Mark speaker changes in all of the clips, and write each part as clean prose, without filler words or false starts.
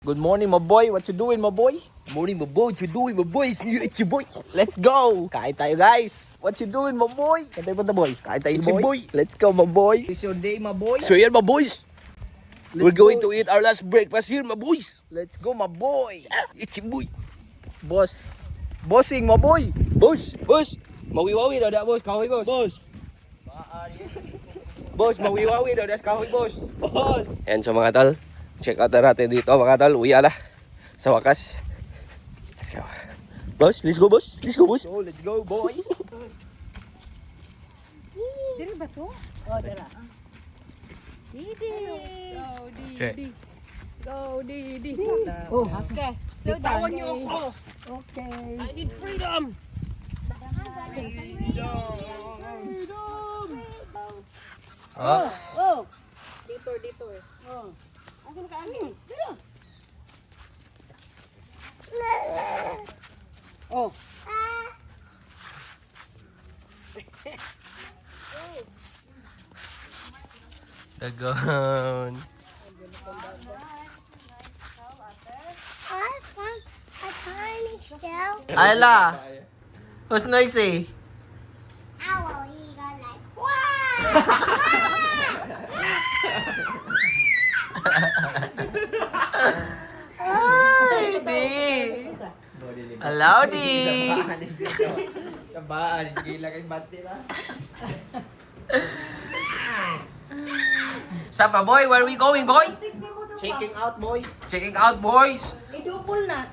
Speaker 1: Good morning, my boy. What you doing, my boy? Morning, my boy. What you doing, my boy? It's your boy. Let's go. Kain tayo, guys. What you doing, my boy? Kain tayo, boy. Kain tayo,
Speaker 2: It's your
Speaker 1: boy. Let's go, my boy.
Speaker 2: It's your day, my boy.
Speaker 1: So yan, my boys. We're
Speaker 2: go.
Speaker 1: going to eat our last breakfast here, my boys.
Speaker 2: Let's go, my boy.
Speaker 1: It's your boy.
Speaker 2: Boss. Bossing, my boy.
Speaker 1: Boss, boss. Mawiwawi daw da, boss. Kahoy, boss.
Speaker 2: Boss.
Speaker 1: Boss, mawiwawi daw da, kahoy, boss.
Speaker 2: Boss.
Speaker 1: Yan, so mga tol. Check out na natin dito, mga tol. Uwi na. Sa wakas. Let's go. Boss, let's go, boss. Let's go, boss.
Speaker 2: So, let's go, boys.
Speaker 3: Dili ba to? Oh, dira. Didi. Go,
Speaker 1: Check.
Speaker 3: Didi. Go, Didi.
Speaker 2: Oh.
Speaker 3: Okay. Bitawan niyo ako. Okay. I need freedom.
Speaker 1: Oops.
Speaker 3: Oh. Detour, detour. Oh. Asan ka ani? Dira. Oh.
Speaker 1: Dagon.
Speaker 4: I found a tiny shell.
Speaker 1: Ayla. Who's noisy?
Speaker 4: Owl, he got like, wow!
Speaker 1: Ay, di. Hello, di.
Speaker 2: Sabaan, gila kay bat sila.
Speaker 1: Sapa, boy? Where are we going, boy?
Speaker 2: Checking out, boys.
Speaker 1: Checking out, boys.
Speaker 3: I-double na.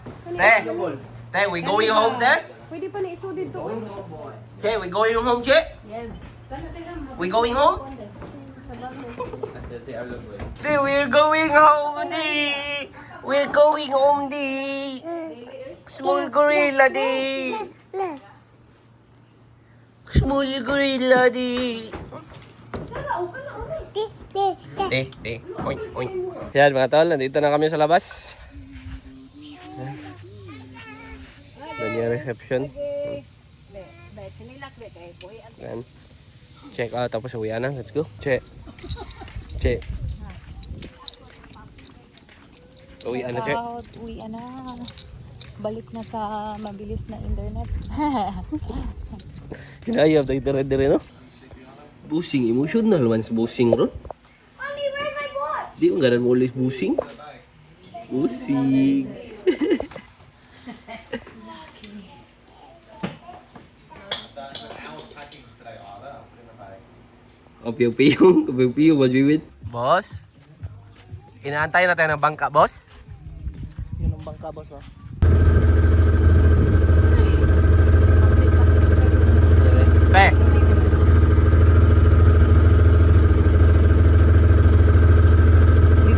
Speaker 1: Te, we going home, te?
Speaker 3: Pwede pa na iso dito.
Speaker 1: Che, we going home, che?
Speaker 3: Yes.
Speaker 1: We going home? Di, we're going home, di. We're going home, di. Small gorilla, di. Small gorilla, di. Di. Oink, oink. Yan, mga tol, nandito na kami sa labas. Ganyan reception. Yan. Check out, tapos uwi na. Let's go. Che. Uwi na, che.
Speaker 5: Uwi na. Balik na sa mabilis na internet.
Speaker 1: Hinayap tayo dire-dire, no? Busing, emotional man sa busing ron.
Speaker 4: Mommy, where's my board?
Speaker 1: Di mo ganun mo ulit busing. Busing. O, piyong-piyong, Majwiwid. Boss? Inaantay na tayo ng bangka, boss?
Speaker 2: Yun ang bangka, boss, oh.
Speaker 1: Te.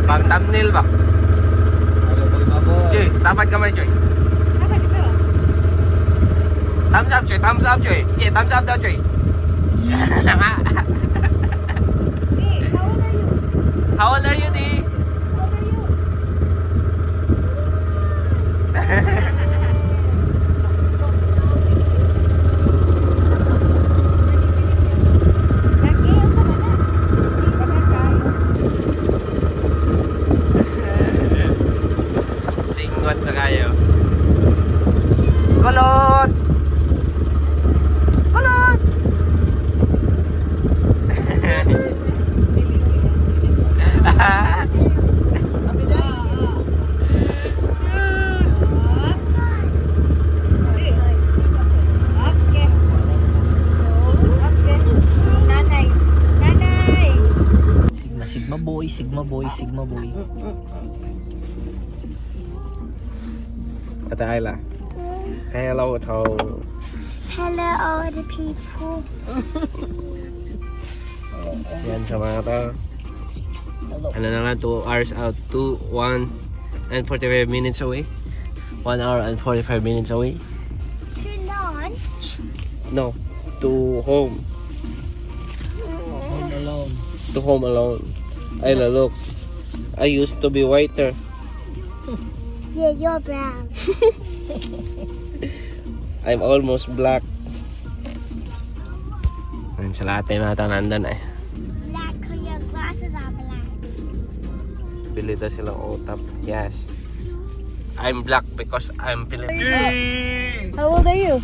Speaker 1: Pang thumbnail ba? Joy, tapat kamay, Joy. Thumbs up, Joy. Thumbs up, Joy. Yeah, thumbs up daw, Joy. How old are you, Di? Singot na kayo. Kulot! Kulot!
Speaker 2: Sigma boy, Sigma boy, Sigma boy.
Speaker 1: Ate Ayla, say hello to...
Speaker 4: Hello, all the people.
Speaker 1: Yan sa mga to. Ano na lang, 2 hours out. 1 and 45 minutes away. 1 hour and 45 minutes away.
Speaker 4: To lunch.
Speaker 1: No, to home.
Speaker 2: Home alone.
Speaker 1: To home alone. Ayla, look. I used to be whiter.
Speaker 4: Yeah, you're brown.
Speaker 1: I'm almost black. Yan sa lahat ng mga tao nandun eh.
Speaker 4: Black, 'cause your glasses are black.
Speaker 1: Bili daw silang utap. Yes. I'm black because I'm Filipino.
Speaker 5: How old are you?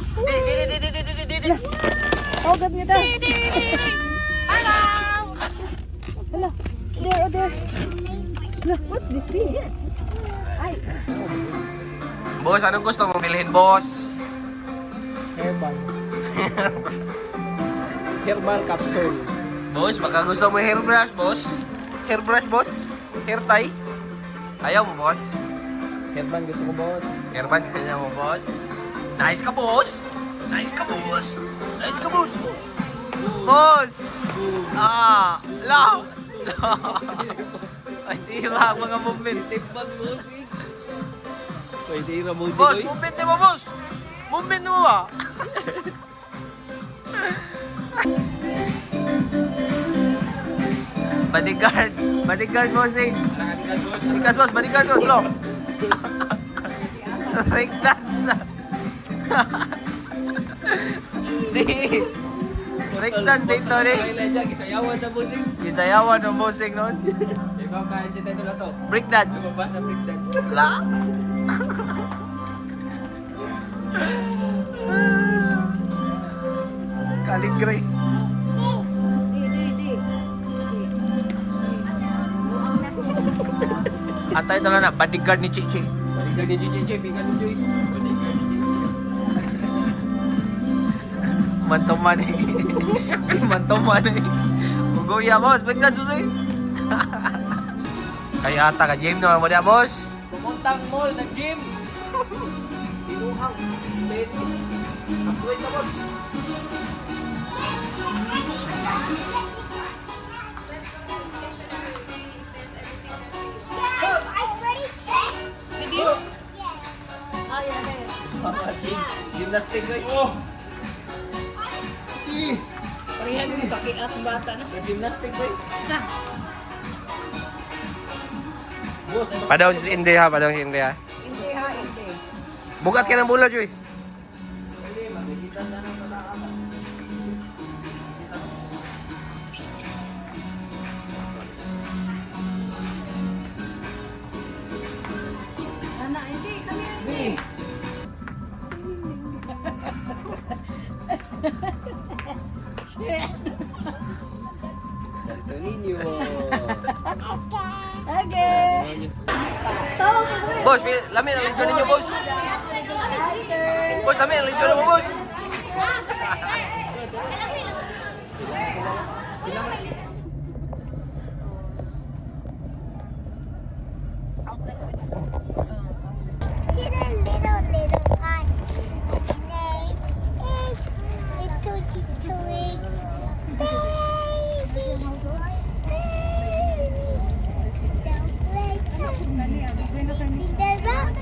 Speaker 5: Oh, gab niyo daw. Hello! Hello. There. Look, what's this thing? Yes. Ay.
Speaker 1: Boss, anong gusto mong bilhin, boss?
Speaker 2: Herbal. Herbal capsule.
Speaker 1: Boss, baka gusto mo hairbrush, boss? Hairbrush, boss? Hair tie? Ayaw mo, boss?
Speaker 2: Herbal gusto ko, boss.
Speaker 1: Hairbrush, ayaw mo, boss? Nice ka, boss! Nice ka, boss! Nice ka, boss! Boss! Ah! La! Ay, tira ang mga movement.
Speaker 2: Timbang, boss. Pwede yung music,
Speaker 1: Boss, movement mo, boss! Movement mo ba? Bodyguard! Bodyguard, bossing! Ikas, boss! Bodyguard, boss! Lo! Fake dance na! Di! Fake dance dito, ni!
Speaker 2: Isayawan na music.
Speaker 1: Isayawan ng bossing nun.
Speaker 2: Ikaw kahit siya tayo na to.
Speaker 1: Break dance!
Speaker 2: Lumabas sa break dance.
Speaker 1: La! Kaligray. Atay tala na, bodyguard ni Chichi.
Speaker 2: Balikan ni Chichi, bigan ni Joyce. Balikan ni Chichi.
Speaker 1: Mantuman eh. Mantuman eh. Ugoya, boss. Break dance ulit. Kaya ata ka, gym naman mo niya, boss.
Speaker 2: Pumuntang mall, nag-gym. Inuhang. Lady. Upgrade na, boss. Gymnastics ay. Oh!
Speaker 3: Parehan mo pakiat bata na.
Speaker 2: Gymnastics ay. Boss, ano?
Speaker 1: Padaw si Inday ha, padaw si Inday ha.
Speaker 3: Hindi ha, hindi.
Speaker 1: Bugat ka ng bula, Joy.
Speaker 2: Hindi, makikita na ng malakata.
Speaker 3: Anak, hindi. Kami hindi.
Speaker 2: Santo Niño.
Speaker 3: Okay.
Speaker 1: Boss, lami ang lechon ninyo, boss. Boss, lami ang lechon mo, boss.
Speaker 4: To the little pond. The name is Little Twix. Baby. Don't make it. The rock.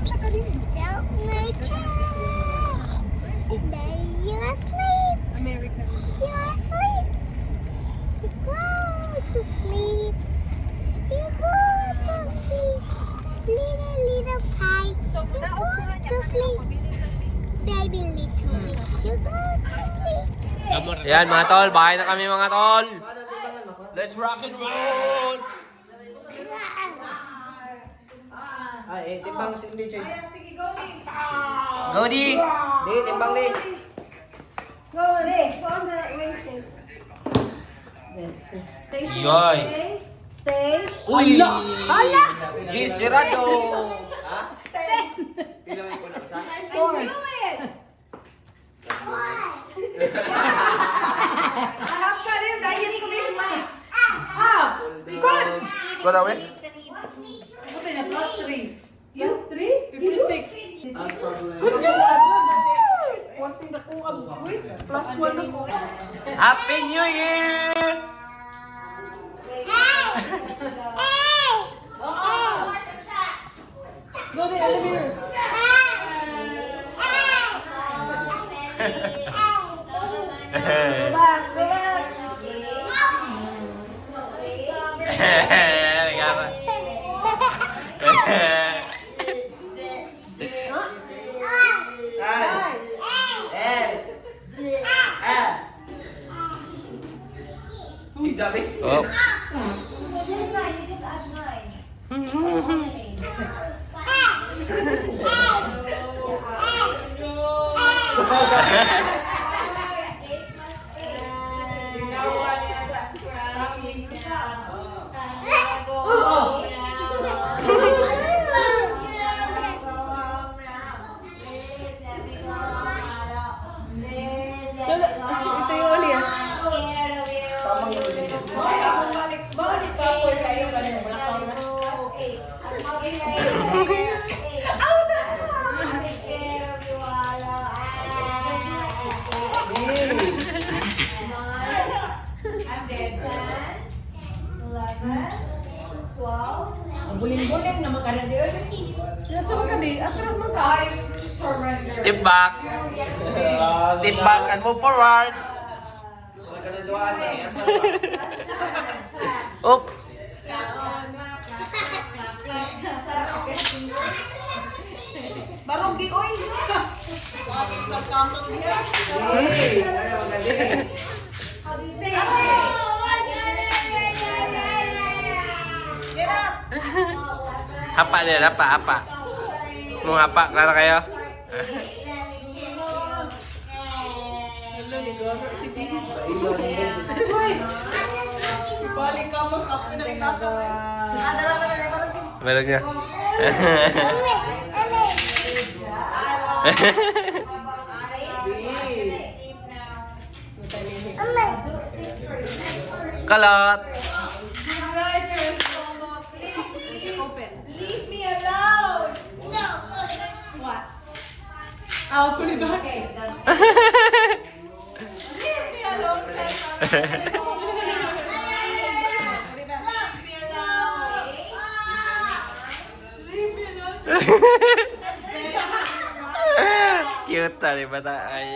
Speaker 4: Don't make it. Then you asleep. You asleep. You go to sleep. You go to sleep. Little pie. You go to sleep. Baby little fish. You go to sleep.
Speaker 1: Yan, mga tol. Bahay na kami, mga tol. Let's rock and roll.
Speaker 2: Ay, timbang si Inday, Choy.
Speaker 3: Sige, go ni.
Speaker 1: Go, di.
Speaker 2: Di, timbang di.
Speaker 3: Go ni. Go on the wasting. Stay.
Speaker 1: Yoy.
Speaker 3: Stay.
Speaker 1: Uy! Gisirado!
Speaker 2: Ha? Pila may kuna ka sa?
Speaker 3: Do it. Anak ka rin. Diet ko rin. Because.
Speaker 1: Go na, we?
Speaker 5: Buti na, plus 3.
Speaker 3: Plus 3?
Speaker 5: 56.
Speaker 3: Wanting na ko ang uy. Plus 1 ako.
Speaker 1: Happy New Year!
Speaker 3: Go ni, alam mo yun. Relax, relax.
Speaker 1: Oh.
Speaker 3: Ito yung uli ah. Bakit pa po kayo kanina? Malakaw na. Ang buling-buling naman ka na diyon. Nasa mga di, atras mo ka.
Speaker 1: Step back. Step back and move forward. Up.
Speaker 3: Barong di oy. Bakit nagkamang diyan?
Speaker 1: Hapa din, hapa. Mau hapa, Clara kayo?
Speaker 3: Hello, ligoro si Tini. Balik ka mo kape ng tao.
Speaker 1: Meron niya. Kalot.
Speaker 3: Leave me alone. What? I'll put it back. Leave me alone.
Speaker 1: Cute tadi bata ay.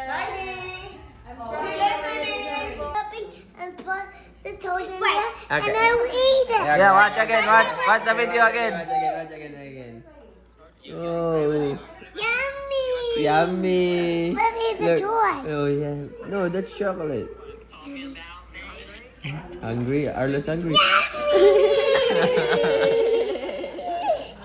Speaker 3: Bye, Ding. See you later, Ding.
Speaker 4: And put the toys in there,
Speaker 1: Okay.
Speaker 4: and I will eat it.
Speaker 1: Yeah, watch again. Watch the video again. Oh,
Speaker 4: Yummy.
Speaker 1: yummy.
Speaker 4: What is the toy?
Speaker 1: Oh yeah. No, that's chocolate. Hungry? Arlo's hungry.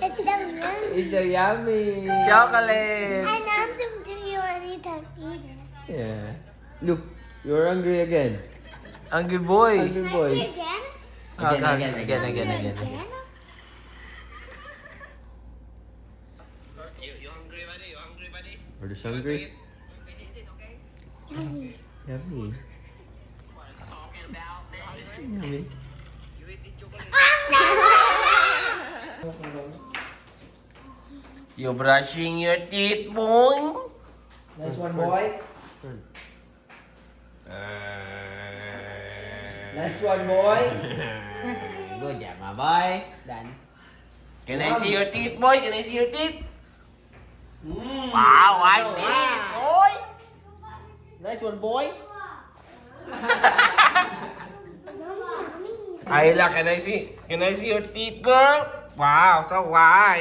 Speaker 4: It's so yummy.
Speaker 1: It's a yummy. Chocolate.
Speaker 4: I love them to you anytime eat it.
Speaker 1: Yeah. Look, you're hungry again. Hungry boy. Hungry
Speaker 4: Can I
Speaker 1: boy.
Speaker 4: see again?
Speaker 1: Again. Are you hungry?
Speaker 4: Yummy.
Speaker 1: Yummy. Yummy. You're brushing your teeth, boy.
Speaker 2: Nice one, boy. Nice one, boy. Good job, my boy. Done.
Speaker 1: Can I see your teeth, boy? Can I see your teeth? Wow, I did, boy.
Speaker 2: Nice one, boy.
Speaker 1: Ayla, can I see your teeth, girl? Wow, so white.